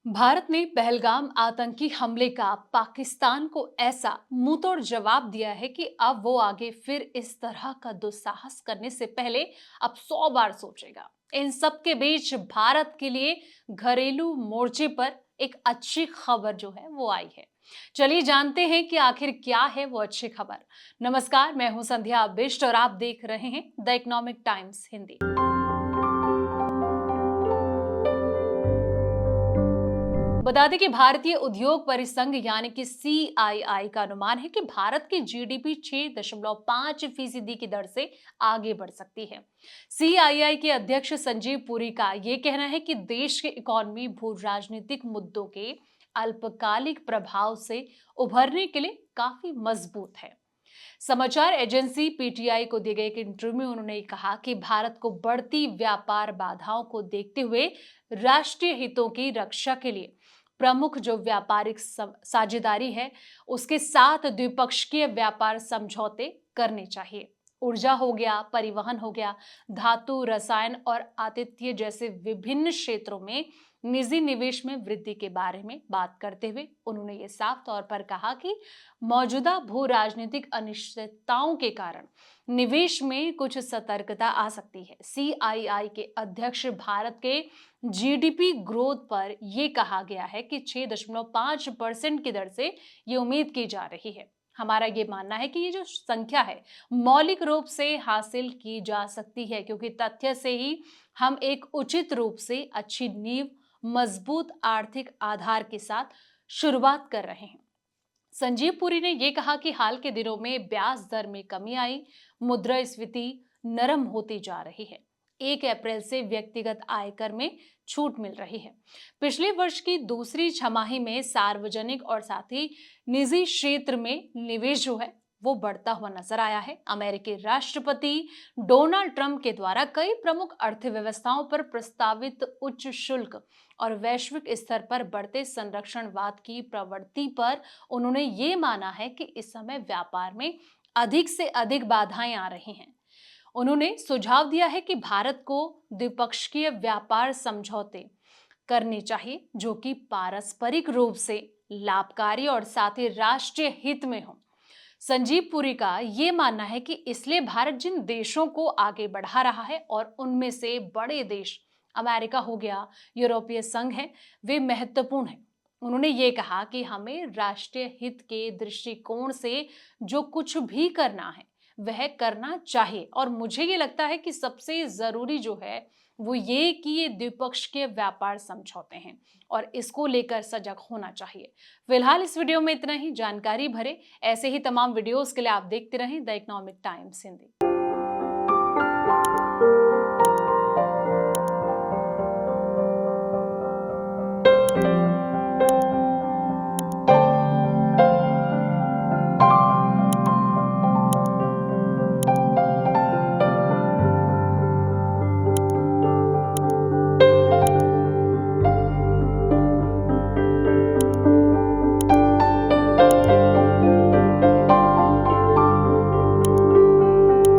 भारत ने पहलगाम आतंकी हमले का पाकिस्तान को ऐसा मुंहतोड़ जवाब दिया है कि अब वो आगे फिर इस तरह का दुस्साहस करने से पहले अब 100 बार सोचेगा। इन सब के बीच भारत के लिए घरेलू मोर्चे पर एक अच्छी खबर जो है वो आई है। चलिए जानते हैं कि आखिर क्या है वो अच्छी खबर। नमस्कार, मैं हूं संध्या बिष्ट और आप देख रहे हैं द इकोनॉमिक टाइम्स हिंदी। बता दें कि भारतीय उद्योग परिसंघ यानी कि सीआईआई का अनुमान है कि भारत की जीडीपी 6.5% की दर से आगे बढ़ सकती है। सीआईआई के अध्यक्ष संजीव पुरी का यह कहना है कि देश की इकोनॉमी भू राजनीतिक मुद्दों के अल्पकालिक प्रभाव से उभरने के लिए काफी मजबूत है। समाचार एजेंसी पीटीआई को दिए गए एक इंटरव्यू में उन्होंने कहा कि भारत को बढ़ती व्यापार बाधाओं को देखते हुए राष्ट्रीय हितों की रक्षा के लिए प्रमुख जो व्यापारिक साझेदारी है उसके साथ द्विपक्षीय व्यापार समझौते करने चाहिए। ऊर्जा हो गया, परिवहन हो गया, धातु, रसायन और आतिथ्य जैसे विभिन्न क्षेत्रों में निजी निवेश में वृद्धि के बारे में बात करते हुए उन्होंने ये साफ तौर पर कहा कि मौजूदा भू राजनीतिक अनिश्चितताओं के कारण निवेश में कुछ सतर्कता आ सकती है। सीआईआई के अध्यक्ष भारत के जीडीपी ग्रोथ पर यह कहा गया है कि 6.5% की दर से ये उम्मीद की जा रही है। हमारा ये मानना है कि ये जो संख्या है मौलिक रूप से हासिल की जा सकती है, क्योंकि तथ्य से ही हम एक उचित रूप से अच्छी नींव, मजबूत आर्थिक आधार के साथ शुरुआत कर रहे हैं। संजीव पुरी ने यह कहा कि हाल के दिनों में ब्याज दर में कमी आई, मुद्रास्फीति नरम होती जा रही है। 1 अप्रैल से व्यक्तिगत आयकर में छूट मिल रही है। पिछले वर्ष की दूसरी छमाही में सार्वजनिक और साथ ही निजी क्षेत्र में निवेश जो है वो बढ़ता हुआ नजर आया है। अमेरिकी राष्ट्रपति डोनाल्ड ट्रंप के द्वारा कई प्रमुख अर्थव्यवस्थाओं पर प्रस्तावित उच्च शुल्क और वैश्विक स्तर पर बढ़ते संरक्षणवाद की प्रवृत्ति पर उन्होंने ये माना है कि इस समय व्यापार में अधिक से अधिक बाधाएं आ रही हैं। उन्होंने सुझाव दिया है कि भारत को द्विपक्षीय व्यापार समझौते करने चाहिए जो कि पारस्परिक रूप से लाभकारी और साथ ही राष्ट्रीय हित में हो। संजीव पुरी का ये मानना है कि इसलिए भारत जिन देशों को आगे बढ़ा रहा है और उनमें से बड़े देश अमेरिका हो गया, यूरोपीय संघ है, वे महत्वपूर्ण हैं। उन्होंने ये कहा कि हमें राष्ट्रीय हित के दृष्टिकोण से जो कुछ भी करना है वह करना चाहिए, और मुझे ये लगता है कि सबसे जरूरी जो है वो ये कि ये द्विपक्षीय व्यापार समझौते हैं और इसको लेकर सजग होना चाहिए। फिलहाल इस वीडियो में इतना ही। जानकारी भरे ऐसे ही तमाम वीडियोस के लिए आप देखते रहें द इकोनॉमिक टाइम्स हिंदी।